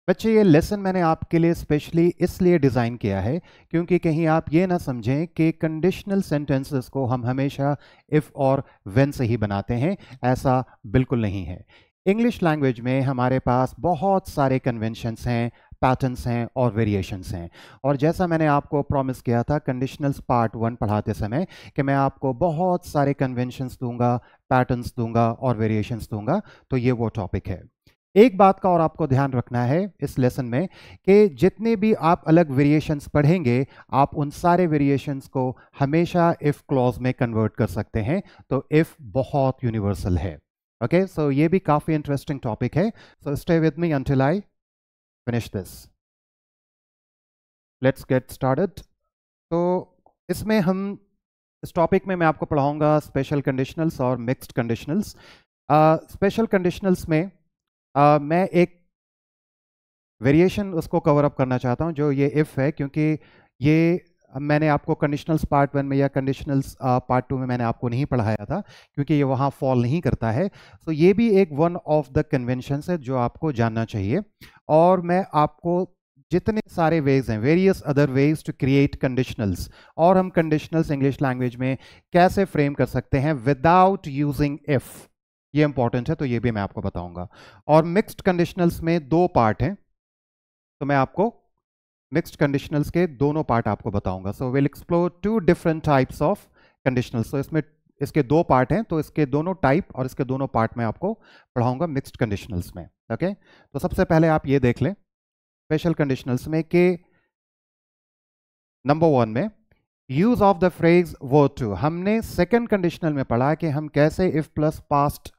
बच्चे ये लेसन मैंने आपके लिए स्पेशली इसलिए डिज़ाइन किया है क्योंकि कहीं आप ये ना समझें कि कंडीशनल सेंटेंसेस को हम हमेशा इफ़ और व्हेन से ही बनाते हैं, ऐसा बिल्कुल नहीं है। इंग्लिश लैंग्वेज में हमारे पास बहुत सारे कन्वेंशंस हैं, पैटर्न्स हैं और वेरिएशंस हैं। और जैसा मैंने आपको प्रॉमिस किया था कंडीशनल्स पार्ट 1 पढ़ाते समय कि मैं आपको बहुत सारे कन्वेंशंस दूंगा, पैटर्न्स दूंगा और वेरिएशंस दूंगा, तो ये वो टॉपिक है। एक बात का और आपको ध्यान रखना है इस लेसन में कि जितने भी आप अलग वेरिएशंस पढ़ेंगे, आप उन सारे वेरिएशंस को हमेशा इफ क्लॉज में कन्वर्ट कर सकते हैं। तो इफ बहुत यूनिवर्सल है। ओके, सो ये भी काफ़ी इंटरेस्टिंग टॉपिक है। So stay with me until I finish this. Let's get started. तो इसमें हम इस टॉपिक में मैं आपको पढ़ाऊंगा स्पेशल कंडीशनल्स और मिक्स्ड कंडीशनल्स। स्पेशल कंडीशनल्स में मैं एक वेरिएशन उसको कवर अप करना चाहता हूं जो ये इफ़ है, क्योंकि ये मैंने आपको कंडीशनल्स पार्ट 1 में या कंडीशनल्स पार्ट 2 में मैंने आपको नहीं पढ़ाया था, क्योंकि ये वहाँ फॉल नहीं करता है। तो ये भी एक वन ऑफ द कन्वेंशंस है जो आपको जानना चाहिए। और मैं आपको जितने सारे वेज हैं, various other ways to create conditionals, और हम कंडीशनल्स इंग्लिश लैंग्वेज में कैसे फ्रेम कर सकते हैं विदाउट यूजिंग इफ, ये इंपॉर्टेंट है, तो ये भी मैं आपको बताऊंगा। और मिक्स्ड कंडीशनल्स में 2 पार्ट हैं, तो मैं आपको मिक्स्ड कंडीशनल्स के दोनों पार्ट आपको बताऊंगा। So will explore 2 different types of conditionals. So इसमें इसके 2 पार्ट हैं, तो इसके दोनों टाइप और इसके दोनों पार्ट में आपको पढ़ाऊंगा मिक्स्ड कंडीशनल्स में। ओके, तो सबसे पहले आप ये देख लें स्पेशल कंडीशनल्स में कि नंबर 1 में use of the phrase verb two. हमने सेकंड कंडीशनल में पढ़ा कि हम कैसे if plus past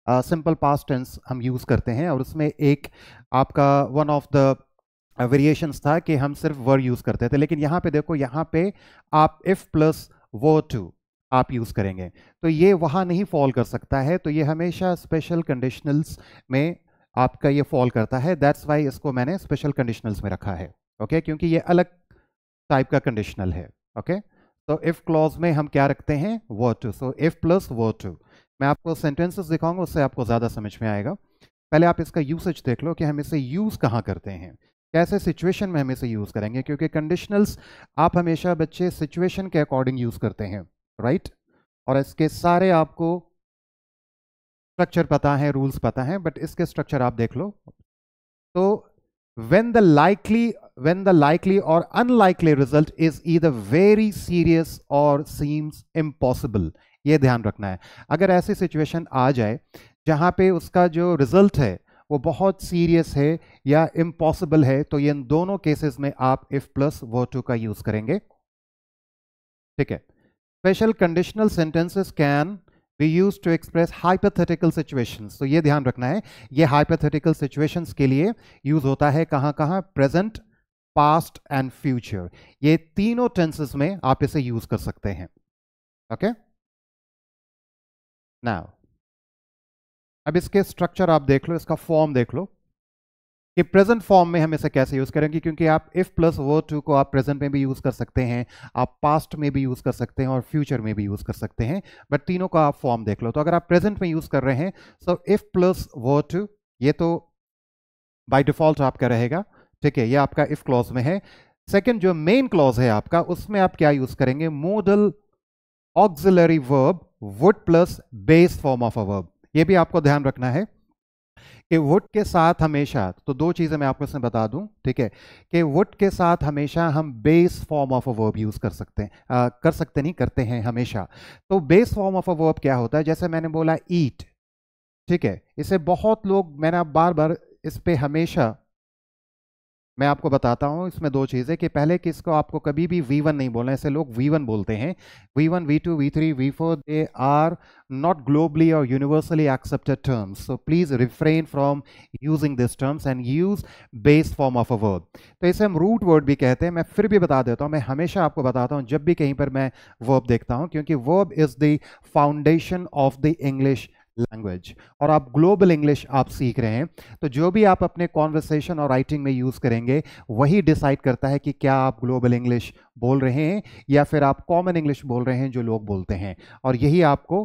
simple past tense हम यूज करते हैं, और उसमें एक आपका वन ऑफ द वेरिएशंस था कि हम सिर्फ वर यूज करते थे। लेकिन यहाँ पे देखो, यहाँ पे आप इफ प्लस वर्ब टू आप यूज करेंगे, तो ये वहाँ नहीं फॉल कर सकता है। तो ये हमेशा स्पेशल कंडीशनल्स में आपका ये फॉल करता है। दैट्स वाई इसको मैंने स्पेशल कंडीशनल्स में रखा है। ओके, क्योंकि ये अलग टाइप का कंडीशनल है। ओके, तो इफ क्लॉज में हम क्या रखते हैं, verb two. So if plus verb two. मैं आपको सेंटेंसेस दिखाऊंगा, उससे आपको ज़्यादा समझ में आएगा। पहले आप इसका यूसेज देख लो कि हम इसे यूज़ कहाँ करते हैं, कैसे सिचुएशन में हम इसे यूज़ करेंगे, क्योंकि कंडीशनल्स आप हमेशा बच्चे सिचुएशन के अकॉर्डिंग यूज़ करते हैं, राइट। और इसके सारे आपको स्ट्रक्चर पता है, रूल्स पता है, बट इसके स्ट्रक्चर आप देख लो। तो when the likely or unlikely result is either very serious or seems impossible, ये ध्यान रखना है। अगर ऐसी सिचुएशन आ जाए जहां पे उसका जो रिजल्ट है वो बहुत सीरियस है या इम्पॉसिबल है, तो ये इन दोनों केसेस में आप इफ प्लस वर्ब टू का यूज करेंगे। ठीक है। Special conditional sentences can be used to express hypothetical situations. तो ये ध्यान रखना है, ये हाइपोथेटिकल सिचुएशंस के लिए यूज होता है कहां कहां, प्रेजेंट, पास्ट एंड फ्यूचर। ये तीनों टेंसेस में आप इसे यूज कर सकते हैं। ओके, नाउ अब इसके स्ट्रक्चर आप देख लो, इसका फॉर्म देख लो कि प्रेजेंट फॉर्म में हम इसे कैसे यूज करेंगे, क्योंकि आप इफ प्लस वर्ब टू को आप प्रेजेंट में भी यूज कर सकते हैं, आप पास्ट में भी यूज कर सकते हैं और फ्यूचर में भी यूज कर सकते हैं, बट तीनों का आप फॉर्म देख लो। तो अगर आप प्रेजेंट में यूज कर रहे हैं, so if plus verb two, ये तो बाय डिफॉल्ट आपका रहेगा। ठीक है, ये आपका इफ क्लॉज में है। सेकेंड जो मेन क्लॉज है आपका, उसमें आप क्या यूज करेंगे, model auxiliary verb would plus base form of a verb. ये भी आपको ध्यान रखना है कि वुड के साथ हमेशा, तो 2 चीजें मैं आपको इसमें बता दूं, ठीक है, कि वुड के साथ हमेशा हम base form of a verb use कर सकते हैं, कर सकते नहीं, करते हैं हमेशा। तो base form of a verb क्या होता है, जैसे मैंने बोला ईट, ठीक है, इसे बहुत लोग, मैंने बार बार इस पे हमेशा मैं आपको बताता हूं, इसमें 2 चीज़ें कि पहले कि इसको आपको कभी भी V1 नहीं बोलना, ऐसे लोग V1 बोलते हैं। V1, V2, V3, V4 they are not globally or universally accepted terms, so please refrain from using these terms and use base form of a verb। तो इसे हम रूट वर्ड भी कहते हैं। मैं फिर भी बता देता हूं, मैं हमेशा आपको बताता हूं जब भी कहीं पर मैं वर्ब देखता हूं, क्योंकि verb is the foundation of the English language, और आप ग्लोबल इंग्लिश आप सीख रहे हैं, तो जो भी आप अपने कॉन्वर्सेशन और राइटिंग में यूज करेंगे वही डिसाइड करता है कि क्या आप ग्लोबल इंग्लिश बोल रहे हैं या फिर आप कॉमन इंग्लिश बोल रहे हैं जो लोग बोलते हैं। और यही आपको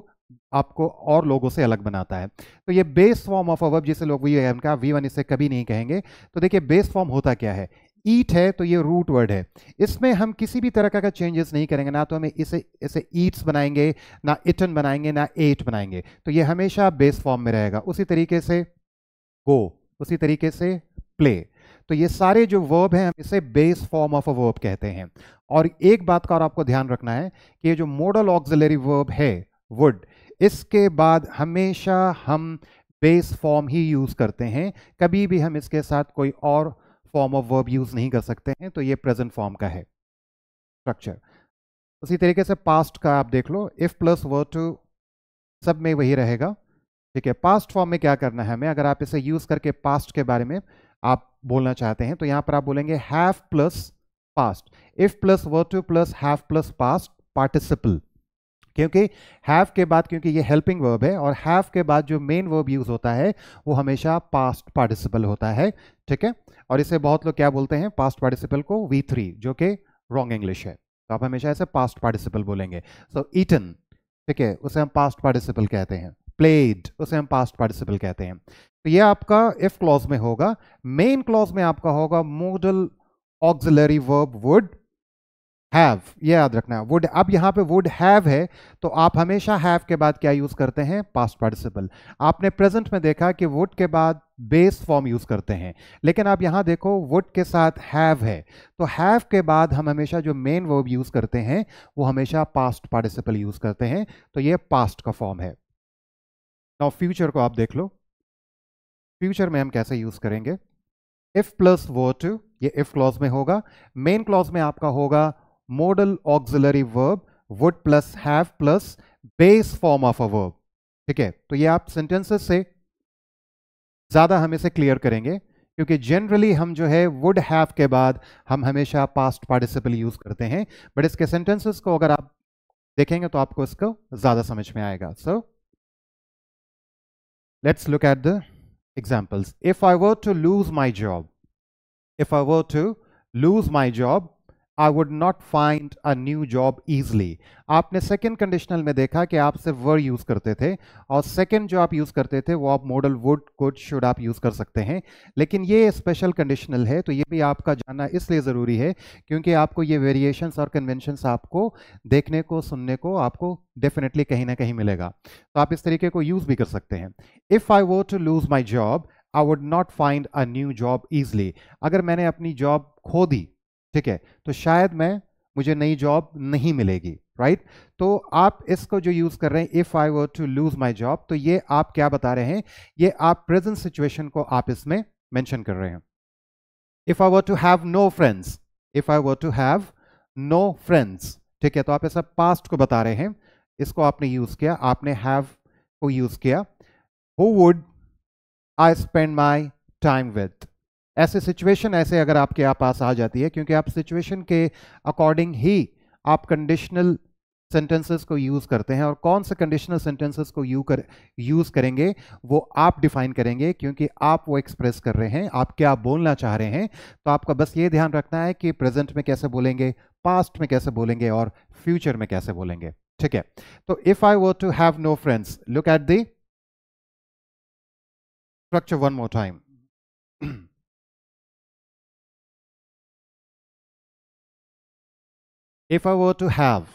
आपको और लोगों से अलग बनाता है। तो ये base form of a verb, जिसे लोग वी का V1 इसे कभी नहीं कहेंगे। तो देखिए बेस फॉर्म होता क्या है, ईट है तो ये रूट वर्ड है, इसमें हम किसी भी तरह का चेंजेस नहीं करेंगे, ना तो हमें इसे इसे ईट्स बनाएंगे, ना इटन बनाएंगे, ना एट बनाएंगे, तो ये हमेशा बेस फॉर्म में रहेगा। उसी तरीके से गो, उसी तरीके से प्ले, तो ये सारे जो वर्ब हैं हम इसे base form of a verb कहते हैं। और एक बात का और आपको ध्यान रखना है कि ये जो मॉडल ऑक्सिलरी वर्ब है वुड, इसके बाद हमेशा हम बेस फॉर्म ही यूज करते हैं, कभी भी हम इसके साथ कोई और फॉर्म ऑफ वर्ब यूज नहीं कर सकते हैं। तो ये प्रेजेंट फॉर्म का है स्ट्रक्चर। उसी तरीके से पास्ट का आप देख लो, इफ प्लस वर्ब टू सब में वही रहेगा। ठीक है, पास्ट फॉर्म में क्या करना है हमें, अगर आप इसे यूज करके पास्ट के बारे में आप बोलना चाहते हैं तो यहां पर आप बोलेंगे have plus past, if plus verb two plus have plus past participle. क्योंकि हैव के बाद, क्योंकि ये हेल्पिंग वर्ब है, और हैव के बाद जो मेन वर्ब यूज होता है वो हमेशा पास्ट पार्टिसिपल होता है। ठीक है, और इसे बहुत लोग क्या बोलते हैं, पास्ट पार्टिसिपल को V3, जो कि रॉन्ग इंग्लिश है, तो आप हमेशा इसे पास्ट पार्टिसिपल बोलेंगे। सो ईटन, ठीक है, उसे हम पास्ट पार्टिसिपल कहते हैं। प्लेड, उसे हम पास्ट पार्टिसिपल कहते हैं। तो ये आपका इफ क्लॉज में होगा। मेन क्लॉज में आपका होगा model auxiliary verb would have, ये याद रखना है वुड। अब यहां पे वुड हैव है तो आप हमेशा हैव के बाद क्या यूज करते हैं, पास्ट पार्टिसिपल। आपने प्रेजेंट में देखा कि वुड के बाद बेस फॉर्म यूज करते हैं, लेकिन आप यहां देखो वुड के साथ हैव है, तो हैव के बाद हम हमेशा जो मेन वर्ब यूज करते हैं वो हमेशा पास्ट पार्टिसिपल यूज करते हैं। तो ये पास्ट का फॉर्म है। नाउ फ्यूचर को आप देख लो, फ्यूचर में हम कैसे यूज करेंगे। इफ प्लस वर्ब टू, ये इफ क्लॉज में होगा। मेन क्लॉज में आपका होगा model auxiliary verb would plus have plus base form of a verb. ठीक है, तो ये आप सेंटेंसेस से ज्यादा हम इसे क्लियर करेंगे, क्योंकि जनरली हम जो है वुड हैव के बाद हम हमेशा पास्ट पार्टिसिपल यूज करते हैं, बट इसके सेंटेंसेस को अगर आप देखेंगे तो आपको इसको ज्यादा समझ में आएगा। So let's look at the examples. If I were to lose my job, if I were to lose my job, I would not find a new job easily. आपने सेकेंड कंडीशनल में देखा कि आप सिर्फ वर यूज करते थे, और second जो आप यूज करते थे वो आप मॉडल वुड कुड शुड आप यूज कर सकते हैं। लेकिन ये स्पेशल कंडीशनल है, तो ये भी आपका जानना इसलिए ज़रूरी है क्योंकि आपको ये वेरिएशंस और कन्वेंशंस आपको देखने को, सुनने को आपको डेफिनेटली कहीं ना कहीं मिलेगा, तो आप इस तरीके को यूज भी कर सकते हैं। If I were to lose my job I would not find a new job easily. अगर मैंने अपनी जॉब खो दी, ठीक है, तो शायद मुझे नई जॉब नहीं मिलेगी, राइट। तो आप इसको जो यूज कर रहे हैं if I were to lose my job, तो ये आप क्या बता रहे हैं, ये आप प्रेजेंट सिचुएशन को आप इसमें मेंशन कर रहे हैं। If I were to have no friends, if I were to have no friends, ठीक है, तो आप ऐसा पास्ट को बता रहे हैं, इसको आपने यूज किया, आपने हैव को यूज किया। Who would I spend my time with. ऐसे सिचुएशन ऐसे अगर आपके पास आ जाती है, क्योंकि आप सिचुएशन के अकॉर्डिंग ही आप कंडीशनल सेंटेंसेस को यूज करते हैं, और कौन से कंडीशनल सेंटेंसेस को यूज करेंगे वो आप डिफाइन करेंगे, क्योंकि आप वो एक्सप्रेस कर रहे हैं, आप क्या बोलना चाह रहे हैं। तो आपका बस ये ध्यान रखना है कि प्रेजेंट में कैसे बोलेंगे, पास्ट में कैसे बोलेंगे, और फ्यूचर में कैसे बोलेंगे। ठीक है, तो if I were to have no friends, look at the structure one more time. If I were to have,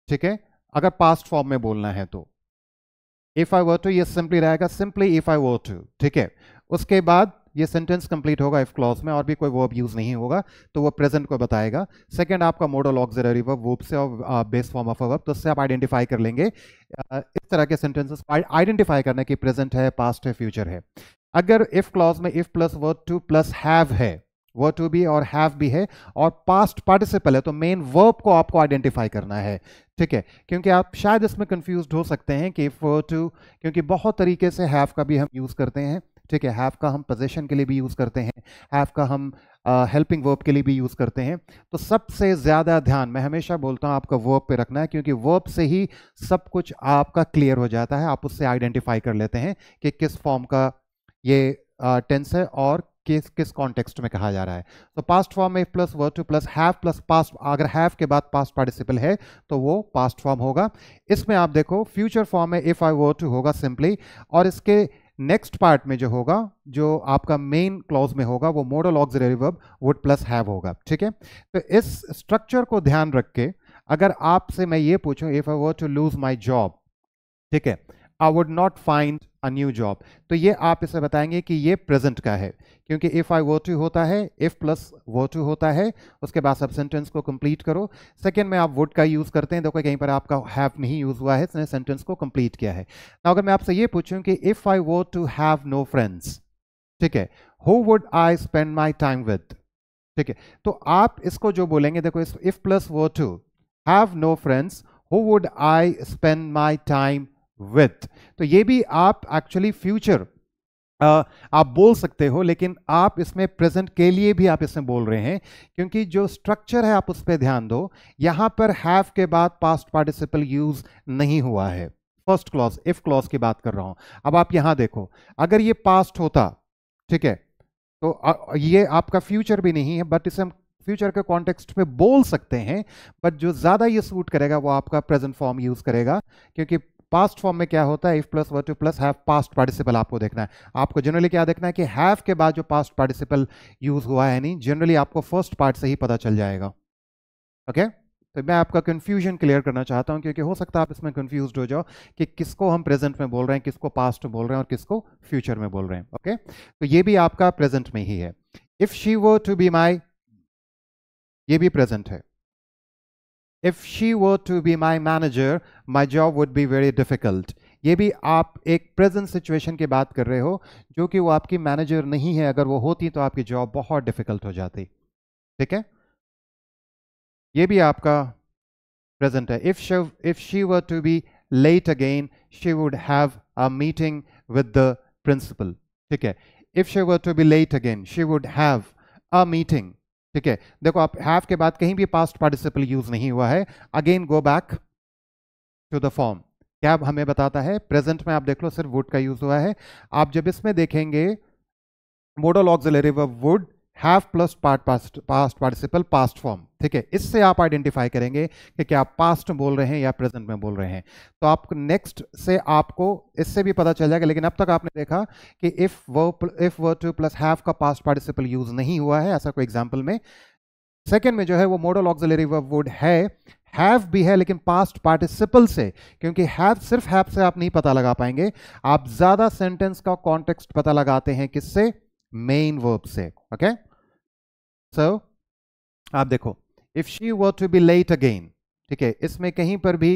ठीक है, अगर पास्ट फॉर्म में बोलना है तो इफ आई वर टू ये सिंपली रहेगा simply if I were to, ठीक है। उसके बाद ये सेंटेंस कंप्लीट होगा इफ क्लॉज में, और भी कोई वर्ब यूज नहीं होगा, तो वो प्रेजेंट को बताएगा। सेकंड आपका मॉडल ऑक्सिलरी वर्ब से और बेस फॉर्म ऑफ वर्ब, तो उससे आप आइडेंटिफाई कर लेंगे इस तरह के सेंटेंसेस आइडेंटिफाई करना कि प्रेजेंट है, पास्ट है, फ्यूचर है। अगर इफ क्लॉज में if plus verb two plus have है, वर्ब टू भी और हैव भी है, और पास्ट पार्टिसिपल है, तो मेन वर्ब को आपको आइडेंटिफाई करना है। ठीक है, क्योंकि आप शायद इसमें कंफ्यूज्ड हो सकते हैं कि इफ वर्ब टू, क्योंकि बहुत तरीके से हैव का भी हम यूज करते हैं। ठीक है, हैव का हम पोजीशन के लिए भी यूज करते हैं, हैव का हम हेल्पिंग वर्ब के लिए भी यूज करते हैं। तो सबसे ज्यादा ध्यान मैं हमेशा बोलता हूं आपका वर्ब पे रखना है, क्योंकि वर्ब से ही सब कुछ आपका क्लियर हो जाता है, आप उससे आइडेंटिफाई कर लेते हैं कि किस फॉर्म का ये टेंस है और किस कॉन्टेक्स्ट में कहा जा रहा है। तो पास्ट फॉर्म में if plus were two plus have plus past, अगर हैव के बाद पास्ट पार्टिसिपल है तो वो पास्ट फॉर्म होगा। इसमें आप देखो फ्यूचर फॉर्म में इफ आई वर टू होगा सिंपली, और इसके नेक्स्ट पार्ट में जो होगा, जो आपका मेन क्लॉज में होगा, वो model auxiliary verb would plus have होगा। ठीक है, तो इस स्ट्रक्चर को ध्यान रख के अगर आपसे मैं ये पूछूं if I were to lose my job, ठीक है, I would not find a new job, तो ये आप इसे बताएंगे कि ये प्रेजेंट का है, क्योंकि इफ आई वर टू होता है, इफ प्लस वर टू होता है, उसके बाद सब सेंटेंस को कंप्लीट करो। सेकंड में आप वुड का यूज करते हैं, देखो कहीं पर आपका हैव नहीं यूज हुआ है, इसने सेंटेंस को कंप्लीट किया है। तो अगर मैं आपसे ये पूछूं कि if I were to have no friends, ठीक है, who would I spend my time with, ठीक है, तो आप इसको जो बोलेंगे, देखो if plus were to have no friends who would I spend my time with, तो ये भी आप एक्चुअली फ्यूचर आप बोल सकते हो, लेकिन आप इसमें प्रेजेंट के लिए भी आप इसमें बोल रहे हैं, क्योंकि जो स्ट्रक्चर है आप उस पर ध्यान दो, यहां पर हैव के बाद पास्ट पार्टिसिपल यूज नहीं हुआ है, फर्स्ट क्लॉज इफ क्लॉज की बात कर रहा हूं। अब आप यहां देखो, अगर ये पास्ट होता, ठीक है, तो ये आपका फ्यूचर भी नहीं है, बट इसे हम फ्यूचर के कॉन्टेक्स्ट में बोल सकते हैं, बट जो ज्यादा ये सूट करेगा वो आपका प्रेजेंट फॉर्म यूज करेगा, क्योंकि पास्ट फॉर्म में क्या होता है, if plus were two plus have past participle आपको देखना है। आपको जनरली क्या देखना है कि हैव के बाद जो पास्ट पार्टिसिपल यूज हुआ है नहीं, जनरली आपको फर्स्ट पार्ट से ही पता चल जाएगा। ओके, तो मैं आपका कंफ्यूजन क्लियर करना चाहता हूं, क्योंकि हो सकता है आप इसमें कंफ्यूज्ड हो जाओ कि किसको हम प्रेजेंट में बोल रहे हैं, किसको पास्ट में बोल रहे हैं और किसको फ्यूचर में बोल रहे हैं। ओके, तो ये भी आपका प्रेजेंट में ही है। If she were to be my, ये भी प्रेजेंट है। If she were to be my manager, my job would be very difficult. ये भी आप एक प्रेजेंट सिचुएशन की बात कर रहे हो, जो कि वो आपकी मैनेजर नहीं है, अगर वो होती तो आपकी जॉब बहुत डिफिकल्ट हो जाती। ठीक है, ये भी आपका प्रेजेंट है। if she were to be late again, she would have a meeting with the principal. ठीक है, if she were to be late again, she would have a meeting. ठीक है, देखो आप हैव के बाद कहीं भी पास्ट पार्टिसिपल यूज नहीं हुआ है। Again go back to the form, क्या हमें बताता है, प्रेजेंट में आप देख लो सिर्फ वुड का यूज हुआ है। आप जब इसमें देखेंगे model auxiliary verb would have plus past participle past form, ठीक है, इससे आप आइडेंटिफाई करेंगे कि क्या आप पास्ट में बोल रहे हैं या प्रेजेंट में बोल रहे हैं। तो आप नेक्स्ट से आपको इससे भी पता चल जाएगा, लेकिन अब तक आपने देखा कि if verb two plus have का पास्ट पार्टिसिपल यूज नहीं हुआ है, ऐसा कोई एग्जाम्पल में। सेकेंड में जो है वो मोडल ऑक्सिलरी वर्ब वुड है, हैव भी है लेकिन पास्ट पार्टिसिपल से, क्योंकि हैव सिर्फ हैव से आप नहीं पता लगा पाएंगे, आप ज्यादा सेंटेंस का कॉन्टेक्स्ट पता लगाते हैं किससे, मेन वर्ब से। ओके, सो आप देखो if she were to be late again, ठीक है, इसमें कहीं पर भी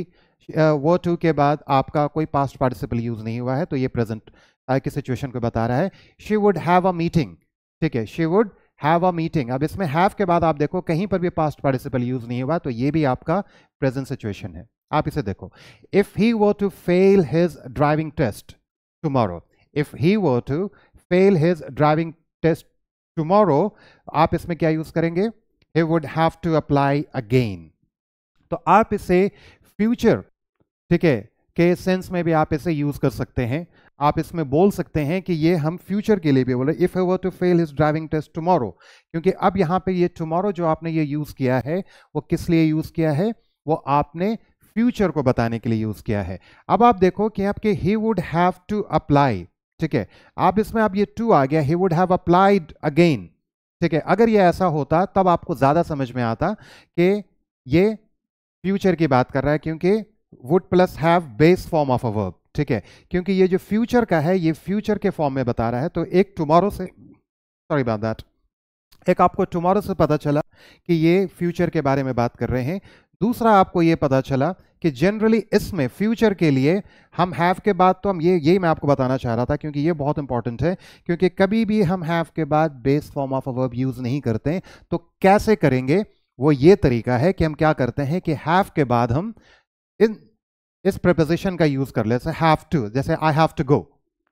वर टू के बाद आपका कोई पास्ट पार्टिसिपल यूज नहीं हुआ है, तो ये प्रेजेंट की सिचुएशन को बता रहा है। She would have a meeting, ठीक है, she would have a meeting. अब इसमें हैव के बाद आप देखो कहीं पर भी पास्ट पार्टिसिपल यूज नहीं हुआ, तो ये भी आपका प्रेजेंट सिचुएशन है। आप इसे देखो, if he were to fail his driving test tomorrow, if he were to fail his driving test tomorrow, आप इसमें क्या यूज करेंगे, he would have to apply again। तो आप इसे फ्यूचर, ठीक है, के सेंस में भी आप इसे यूज कर सकते हैं। आप इसमें बोल सकते हैं कि ये हम फ्यूचर के लिए भी बोले, if he were to fail his driving test tomorrow, क्योंकि अब यहां पे ये tomorrow जो आपने ये यूज किया है वो किस लिए यूज किया है, वो आपने फ्यूचर को बताने के लिए यूज किया है। अब आप देखो कि आपके he would have to apply, ठीक है, आप इसमें अब ये टू आ गया, he would have applied again, ठीक है। अगर ये ऐसा होता तब आपको ज्यादा समझ में आता कि ये फ्यूचर की बात कर रहा है, क्योंकि would plus have base form of a verb, ठीक है, क्योंकि ये जो फ्यूचर का है ये फ्यूचर के फॉर्म में बता रहा है। तो एक टुमारो से, सॉरी अबाउट दैट, एक आपको टुमारो से पता चला कि ये फ्यूचर के बारे में बात कर रहे हैं। दूसरा आपको ये पता चला कि जनरली इसमें फ्यूचर के लिए हम हैव के बाद, तो हम ये मैं आपको बताना चाह रहा था, क्योंकि ये बहुत इंपॉर्टेंट है, क्योंकि कभी भी हम हैव के बाद base form of a verb use नहीं करते हैं। तो कैसे करेंगे, वो ये तरीका है कि हम क्या करते हैं कि हैव के बाद हम इस प्रीपोजिशन का यूज कर लेते हैं, हैव टू। जैसे आई हैव टू गो,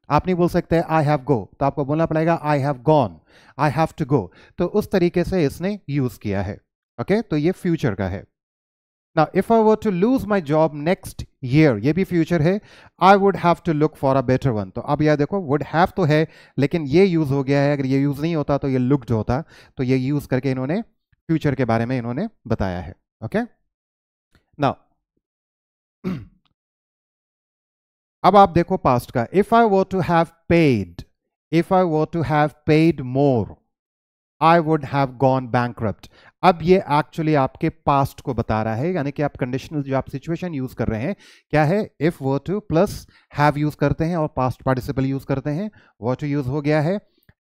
आप नहीं बोल सकते आई हैव गो, तो आपको बोलना पड़ेगा I have gone, I have to go. तो उस तरीके से इसने यूज किया है। ओके, तो ये फ्यूचर का है। Now, if I were to lose my job next year, ये भी फ्यूचर है, I would have to look for a better one. तो अब यह देखो would have तो है, लेकिन ये यूज हो गया है. अगर ये यूज नहीं होता तो ये looked होता. तो ये यूज करके इन्होंने फ्यूचर के बारे में इन्होंने बताया है. ओके, नाउ अब आप देखो पास्ट का. If I were to have paid, if I were to have paid more, I would have gone bankrupt. अब ये एक्चुअली आपके पास्ट को बता रहा है, यानी कि आप कंडीशनल जो आप सिचुएशन यूज कर रहे हैं क्या है, if were two plus have use करते हैं और पास्ट पार्टिसिपल यूज करते हैं. वर टू यूज हो गया है,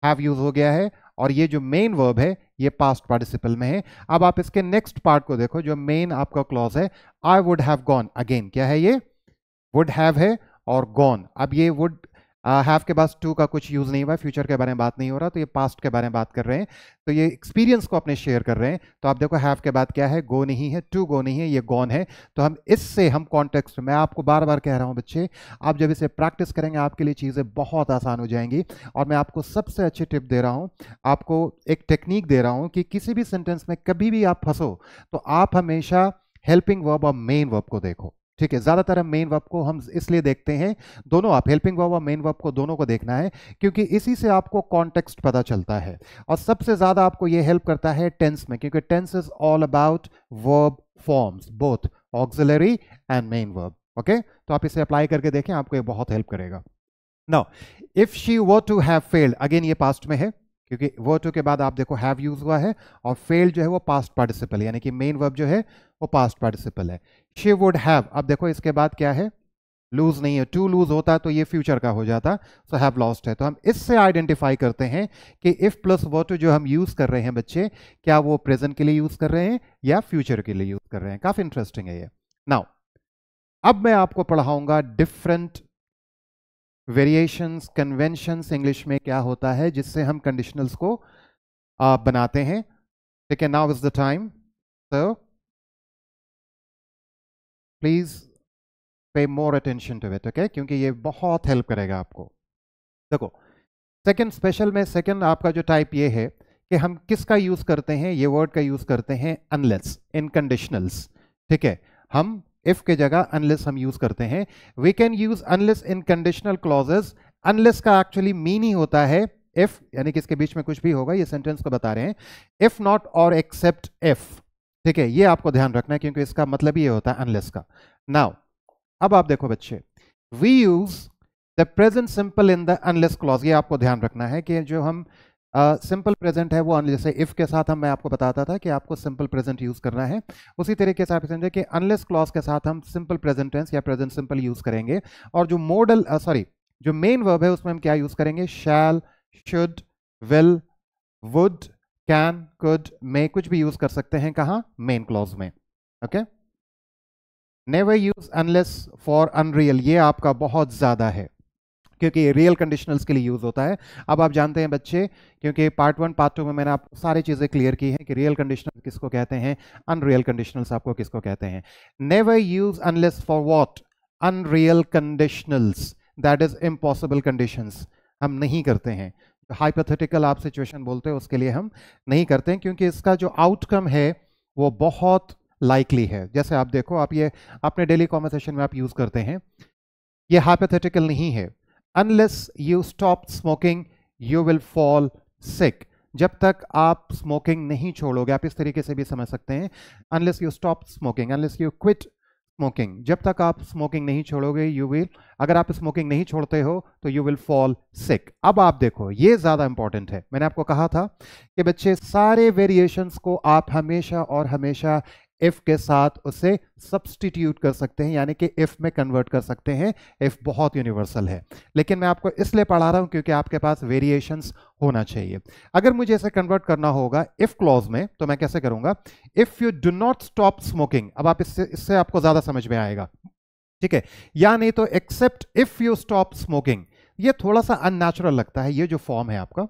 हैव यूज हो गया है, और ये जो मेन वर्ब है ये पास्ट पार्टिसिपल में है. अब आप इसके नेक्स्ट पार्ट को देखो, जो मेन आपका क्लॉज है, I would have gone. Again क्या है, ये वुड हैव है और गॉन. अब ये वुड हैव के पास टू का कुछ यूज नहीं हुआ, फ्यूचर के बारे में बात नहीं हो रहा, तो ये पास्ट के बारे में बात कर रहे हैं. तो ये एक्सपीरियंस को अपने शेयर कर रहे हैं. तो आप देखो हैव के बाद क्या है, गो नहीं है, टू गो नहीं है, ये गॉन है. तो हम इससे हम कॉन्टेक्स्ट, मैं आपको बार बार कह रहा हूं बच्चे, आप जब इसे प्रैक्टिस करेंगे आपके लिए चीज़ें बहुत आसान हो जाएंगी. और मैं आपको सबसे अच्छी टिप दे रहा हूं, आपको एक टेक्निक दे रहा हूं कि किसी भी सेंटेंस में कभी भी आप फंसो तो आप हमेशा हेल्पिंग वर्ब और मेन वर्ब को देखो. ठीक है, ज्यादातर हम मेन वर्ब को हम इसलिए देखते हैं, दोनों आप हेल्पिंग वर्ब और मेन वर्ब को दोनों को देखना है, क्योंकि इसी से आपको कॉन्टेक्स्ट पता चलता है. और सबसे ज्यादा आपको ये हेल्प करता है टेंस में, क्योंकि tense is all about verb forms, both auxiliary and main verb. Okay, तो आप इसे अप्लाई करके देखें, आपको ये बहुत हेल्प करेगा. Now if she were to have failed, again ये पास्ट में है, क्योंकि वर टू के बाद आप देखो हैव यूज हुआ है, और फेल्ड जो है वो पास्ट पार्टिसिपल, यानी कि मेन वर्ब जो है वो पास्ट पार्टिसिपल है. शी वुड हैव, अब देखो इसके बाद क्या है, लूज नहीं है, टू लूज होता तो ये फ्यूचर का हो जाता, सो हैव लॉस्ट है. तो हम इससे आइडेंटिफाई करते हैं कि इफ प्लस वर टू जो हम यूज कर रहे हैं बच्चे, क्या वो प्रेजेंट के लिए यूज कर रहे हैं या फ्यूचर के लिए यूज कर रहे हैं. काफी इंटरेस्टिंग है ये. नाउ अब मैं आपको पढ़ाऊंगा डिफरेंट वेरिएशंस, कन्वेंशंस इंग्लिश में क्या होता है जिससे हम कंडीशनल्स को बनाते हैं. ठीक है, now is the time, so please pay more attention to it. Okay, क्योंकि ये बहुत हेल्प करेगा आपको. देखो सेकंड स्पेशल में सेकंड आपका जो टाइप ये है कि हम किसका यूज करते हैं, ये वर्ड का यूज करते हैं अनलेस इन कंडीशनल्स. ठीक है, हम इफ के जगह अनलेस हम यूज करते हैं. We can use unless in conditional clauses. Unless का एक्चुअली मीनिंग होता है इफ, यानी कि इसके बीच में कुछ भी होगा, ये सेंटेंस को बता रहे हैं, इफ नॉट और एक्सेप्ट इफ. ठीक है, ये आपको ध्यान रखना है, क्योंकि इसका मतलब ये होता है अनलेस का. नाउ अब आप देखो बच्चे, we use the present simple in the unless clause. ये आपको ध्यान रखना है कि जो हम सिंपल प्रेजेंट है वो अनलेस है. इफ के साथ हम, मैं आपको बताता था कि आपको सिंपल प्रेजेंट यूज करना है, उसी तरीके से आप समझे कि अनलेस क्लॉज के साथ हम सिंपल प्रेजेंट टेंस या प्रेजेंट सिंपल यूज करेंगे. और जो मॉडल जो मेन वर्ब है उसमें हम क्या यूज करेंगे, shall, should, will, would, can, could, may, कुछ भी यूज कर सकते हैं. कहां, मेन क्लॉज में. Okay, never use unless for unreal, ये आपका बहुत ज्यादा है, क्योंकि रियल कंडीशनल्स के लिए यूज होता है. अब आप जानते हैं बच्चे, क्योंकि पार्ट 1 पार्ट 2 में मैंने आपको सारी चीजें क्लियर की हैं कि रियल कंडीशनल किसको कहते हैं, अनरियल कंडीशनल्स आपको किसको कहते हैं. Never use unless for what, unreal conditionals, that is impossible conditions. हम नहीं करते हैं. हाइपोथेटिकल आप सिचुएशन बोलते हैं उसके लिए हम नहीं करते हैं, क्योंकि इसका जो आउटकम है वो बहुत लाइकली है. जैसे आप देखो, आप ये अपने डेली कॉन्वर्सेशन में आप यूज करते हैं, ये हाइपोथेटिकल नहीं है. Unless you stop smoking, you will fall sick. जब तक आप स्मोकिंग नहीं छोड़ोगे, आप इस तरीके से भी समझ सकते हैं, unless you stop smoking, unless you quit smoking, जब तक आप स्मोकिंग नहीं छोड़ोगे, you will, अगर आप स्मोकिंग नहीं छोड़ते हो तो you will fall sick. अब आप देखो, ये ज्यादा इंपॉर्टेंट है. मैंने आपको कहा था कि बच्चे सारे वेरिएशंस को आप हमेशा और हमेशा इफ के साथ उसे सब्सटीट्यूट कर सकते हैं, यानी कि इफ में कन्वर्ट कर सकते हैं. इफ बहुत यूनिवर्सल है, लेकिन मैं आपको इसलिए पढ़ा रहा हूं क्योंकि आपके पास वेरिएशंस होना चाहिए. अगर मुझे इसे कन्वर्ट करना होगा इफ क्लॉज में, तो मैं कैसे करूंगा, if you do not stop smoking. अब आप इससे आपको ज्यादा समझ में आएगा. ठीक है, या नहीं तो except if you stop smoking. ये थोड़ा सा अननेचुरल लगता है, ये जो फॉर्म है आपका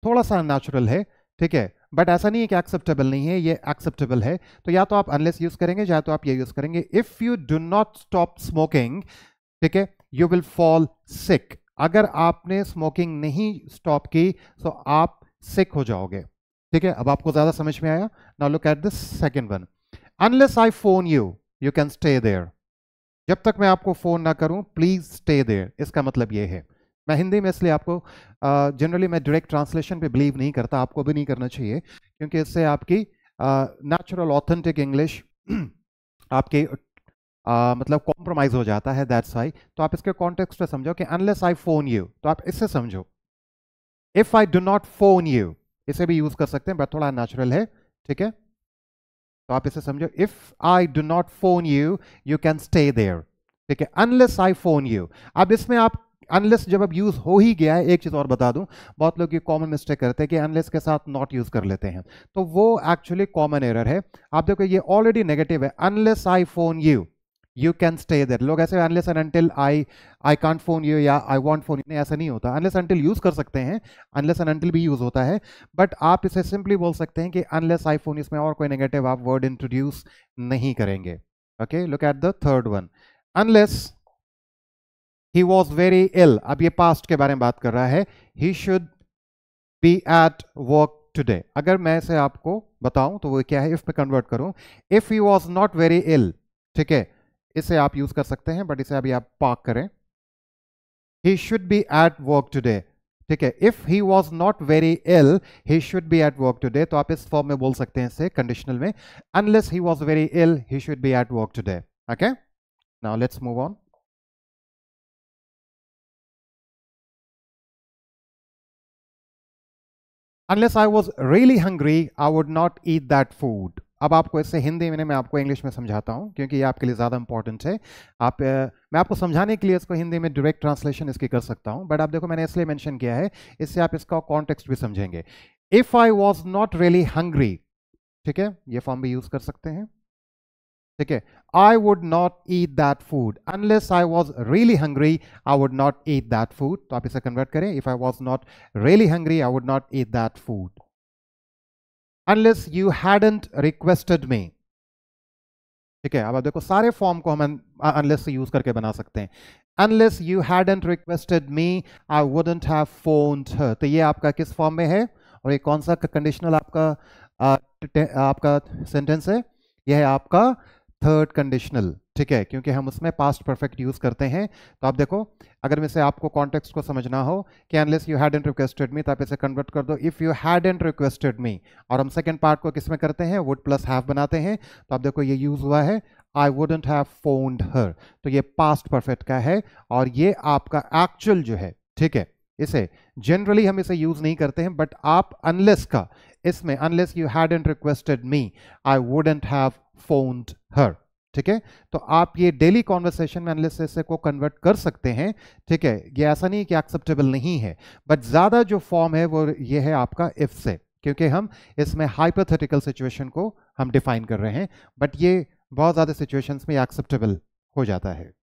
थोड़ा सा अननेचुरल है. ठीक है, बट ऐसा नहीं है कि एक्सेप्टेबल नहीं है, ये एक्सेप्टेबल है. तो या तो आप अनलेस यूज करेंगे, या तो आप ये यूज करेंगे, if you do not stop smoking. ठीक है, यू विल फॉल सिक. अगर आपने स्मोकिंग नहीं स्टॉप की तो आप सिक हो जाओगे. ठीक है, अब आपको ज्यादा समझ में आया. Now look at this second one. Unless I phone you you can stay there, जब तक मैं आपको फोन ना करूं प्लीज स्टे देयर, इसका मतलब ये है। मैं हिंदी में इसलिए आपको जनरली मैं डायरेक्ट ट्रांसलेशन पे बिलीव नहीं करता, आपको भी नहीं करना चाहिए, क्योंकि इससे आपकी नेचुरल ऑथेंटिक इंग्लिश आपके मतलब कॉम्प्रोमाइज हो जाता है, दैट्स वाई। तो आप इसके कॉन्टेक्स्ट पे समझो कि अनलेस आई फोन यू, तो आप इससे समझो। If I do not phone you, इसे भी यूज कर सकते हैं बट थोड़ा नेचुरल है, ठीक है। तो आप इसे समझो, if I do not phone you you can stay there, ठीक है। अनलेस आई फोन यू, अब इसमें आप अनलेस जब अब यूज हो ही गया है, एक चीज और बता दूं, बहुत लोग ये कॉमन मिस्टेक करते हैं कि अनलेस के साथ नॉट यूज कर लेते हैं, तो वो एक्चुअली कॉमन एरर है। आप देखो ये ऑलरेडी नेगेटिव है, unless I phone you can stay there. लोग ऐसे unless and until I can't phone you या आई वांट फोन यू, नहीं ऐसा नहीं होता। अनलेस अनटिल यूज कर सकते हैं, अनलेस एंड अनटिल भी यूज होता है, बट आप इसे सिंपली बोल सकते हैं कि अनलेस आई फोन, इसमें और कोई नेगेटिव आप वर्ड इंट्रोड्यूस नहीं करेंगे। Okay, look at the third one, unless he was very ill. अब ये पास्ट के बारे में बात कर रहा है, ही should be at work today. अगर मैं इसे आपको बताऊं तो वो क्या है, इफ में कन्वर्ट करूं, if he was not very ill, ठीक है, इसे आप यूज कर सकते हैं, बट इसे अभी आप पार्क करें। He should be at work today, ठीक है। If he was not very ill he should be at work today, तो आप इस फॉर्म में बोल सकते हैं इसे कंडीशनल में, unless he was very ill he should be at work today. Okay, now let's move on. Unless I was really hungry, I would not eat that food. अब आपको इससे हिंदी में, मैं आपको इंग्लिश में समझाता हूँ क्योंकि ये आपके लिए ज़्यादा इंपॉर्टेंट है। मैं आपको समझाने के लिए इसको हिंदी में डायरेक्ट ट्रांसलेशन इसकी कर सकता हूँ, बट आप देखो मैंने इसलिए मेंशन किया है, इससे आप इसका कॉन्टेक्स्ट भी समझेंगे। If I was not really hungry, ठीक है, ये फॉर्म भी यूज़ कर सकते हैं, ठीक है। I would not eat that food, unless I was really hungry I would not eat that food. तो आप इसे कन्वर्ट करें, if I was not really hungry I would not eat that food. Unless you hadn't requested मी, ठीक है। अब देखो सारे form को हम अनलेस से यूज करके बना सकते हैं। Unless you hadn't requested me I wouldn't have phoned her, तो ये आपका किस फॉर्म में है और ये कौन सा कंडीशनल आपका सेंटेंस है, यह है आपका थर्ड कंडीशनल, ठीक है, क्योंकि हम उसमें पास्ट परफेक्ट यूज करते हैं। तो आप देखो, अगर मैं से आपको कॉन्टेक्स्ट को समझना हो कि अनलेस यू हैडंट रिक्वेस्टेड मी, तो आप इसे कन्वर्ट कर दो, इफ यू हैडंट रिक्वेस्टेड मी, और हम सेकंड पार्ट को किस में करते हैं, वुड प्लस हैव बनाते हैं। तो आप देखो ये यूज हुआ है, आई वुडंट हैव फोन्ड हर, तो ये पास्ट परफेक्ट का है और ये आपका एक्चुअल जो है, ठीक है। इसे जनरली हम इसे यूज नहीं करते हैं, बट आप अनलेस का इसमें, unless you hadn't requested me I wouldn't have phoned her, ठीक है। तो आप ये डेली कॉन्वर्सेशन में अनलेस से को कन्वर्ट कर सकते हैं, ठीक है। ये ऐसा नहीं कि एक्सेप्टेबल नहीं है, बट ज्यादा जो फॉर्म है वो ये है आपका इफ से, क्योंकि हम इसमें हाइपोथेटिकल सिचुएशन को हम डिफाइन कर रहे हैं, बट ये बहुत ज्यादा सिचुएशंस में एक्सेप्टेबल हो जाता है।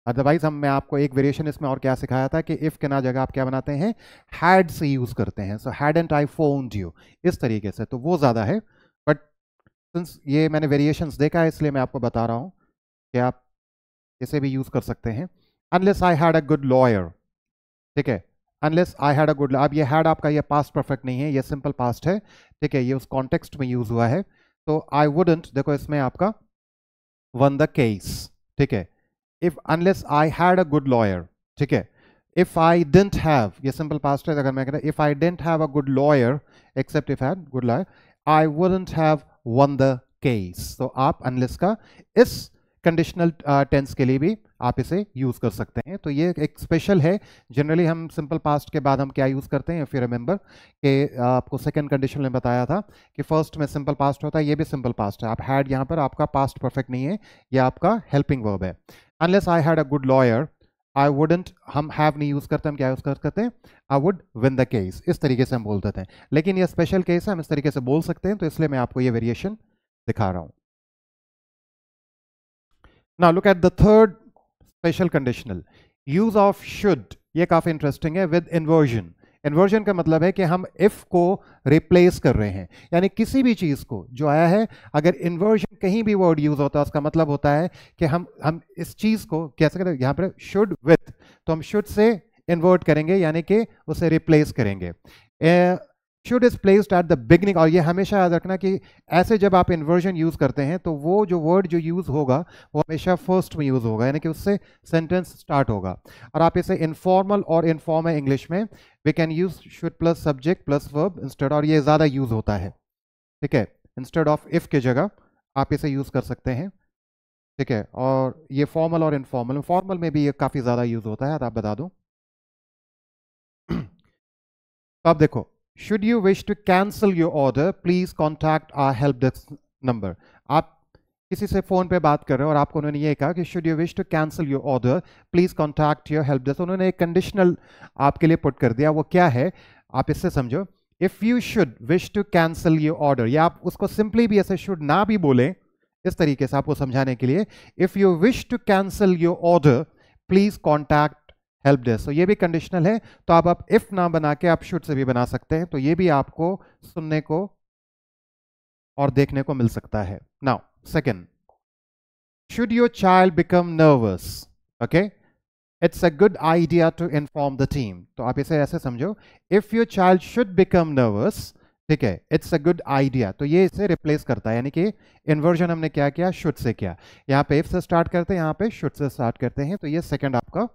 अदरवाइज मैं आपको एक वेरिएशन इसमें और क्या सिखाया था कि इफ के ना जगह आप क्या बनाते हैं, हैड से यूज करते हैं। सो हैडंट आई फोन्ड यू, इस तरीके से, तो वो ज्यादा है। बट सिंस ये मैंने वेरिएशंस देखा है इसलिए मैं आपको बता रहा हूं कि आप इसे भी यूज कर सकते हैं। Unless I had a good lawyer, ठीक है, unless I had a good, अब ये हैड आपका ये पास्ट परफेक्ट नहीं है, ये सिंपल पास्ट है, ठीक है, ये उस कॉन्टेक्स्ट में यूज हुआ है। तो आई वुडंट, देखो इसमें आपका वन द केस, ठीक है। If unless I had a good lawyer, ठीक है। इफ आई डिडंट हैव, ये सिंपल पास्ट है, अगर मैं कहता if I didn't have a good lawyer except if had good lawyer I wouldn't have won the case. तो आप unless का इस कंडीशनल टेंस के लिए भी आप इसे यूज कर सकते हैं। तो ये एक स्पेशल है, जनरली हम सिंपल पास्ट के बाद हम क्या यूज करते हैं, फिर रिमेंबर कि आपको सेकंड कंडीशन में बताया था कि फर्स्ट में सिंपल पास्ट होता है, ये भी सिंपल पास्ट है। आप हैड यहाँ पर आपका पास्ट परफेक्ट नहीं है, ये आपका हेल्पिंग वर्ब है। Unless I had a good lawyer I wouldn't, हम हैव नहीं यूज करते, हम क्या यूज करते हैं, I would win the case, इस तरीके से हम बोल देते हैं। लेकिन ये स्पेशल केस है, हम इस तरीके से बोल सकते हैं, तो इसलिए मैं आपको ये वेरिएशन दिखा रहा हूं। Now look at the third special conditional, use of should. ये काफी इंटरेस्टिंग है, विद इन्वर्जन। इन्वर्जन का मतलब है कि हम इफ को रिप्लेस कर रहे हैं, यानी किसी भी चीज को जो आया है, अगर इन्वर्जन कहीं भी वर्ड यूज होता है उसका मतलब होता है कि हम इस चीज को कैसे करें, यहां पर शुड विथ, तो हम शुड से इन्वर्ट करेंगे यानी कि उसे रिप्लेस करेंगे। Should is placed at the beginning, और ये हमेशा याद रखना कि ऐसे जब आप इन्वर्जन यूज करते हैं तो वो जो वर्ड जो यूज होगा वो हमेशा फर्स्ट में यूज होगा, यानी कि उससे सेंटेंस स्टार्ट होगा। और आप इसे इनफॉर्मल और इनफॉर्मल इंग्लिश में we can use should plus subject plus verb instead, और ये ज़्यादा यूज होता है, ठीक है। इंस्टेड ऑफ इफ की जगह आप इसे यूज कर सकते हैं, ठीक है। और ये फॉर्मल और इनफॉर्मल, फॉर्मल में भी ये काफ़ी ज़्यादा यूज होता है, तो आप बता दूं। तो आप देखो, should you wish to cancel your order please contact our help desk number. आप किसी से फोन पे बात कर रहे हो और आपको उन्होंने ये कहा कि should you wish to cancel your order please contact your help desk, उन्होंने एक कंडीशनल आपके लिए पुट कर दिया। वो क्या है आप इससे समझो, if you should wish to cancel your order, या आप उसको सिंपली भी ऐसे शुड ना भी बोले, इस तरीके से आपको समझाने के लिए, if you wish to cancel your order please contact help desk. तो ये भी कंडीशनल है, तो आप इफ ना बना के आप शुड से भी बना सकते हैं, तो ये भी आपको सुनने को और देखने को मिल सकता है। Now second, should your child become nervous, okay, it's a good idea to inform the team. तो आप इसे ऐसे समझो, if your child should become nervous, ठीक है, इट्स अ गुड आइडिया, तो ये इसे रिप्लेस करता है, यानी कि इन्वर्जन हमने क्या किया, शुड से किया। यहाँ पे इफ से स्टार्ट करते हैं, यहाँ पे शुड से स्टार्ट करते हैं, तो ये सेकंड आपका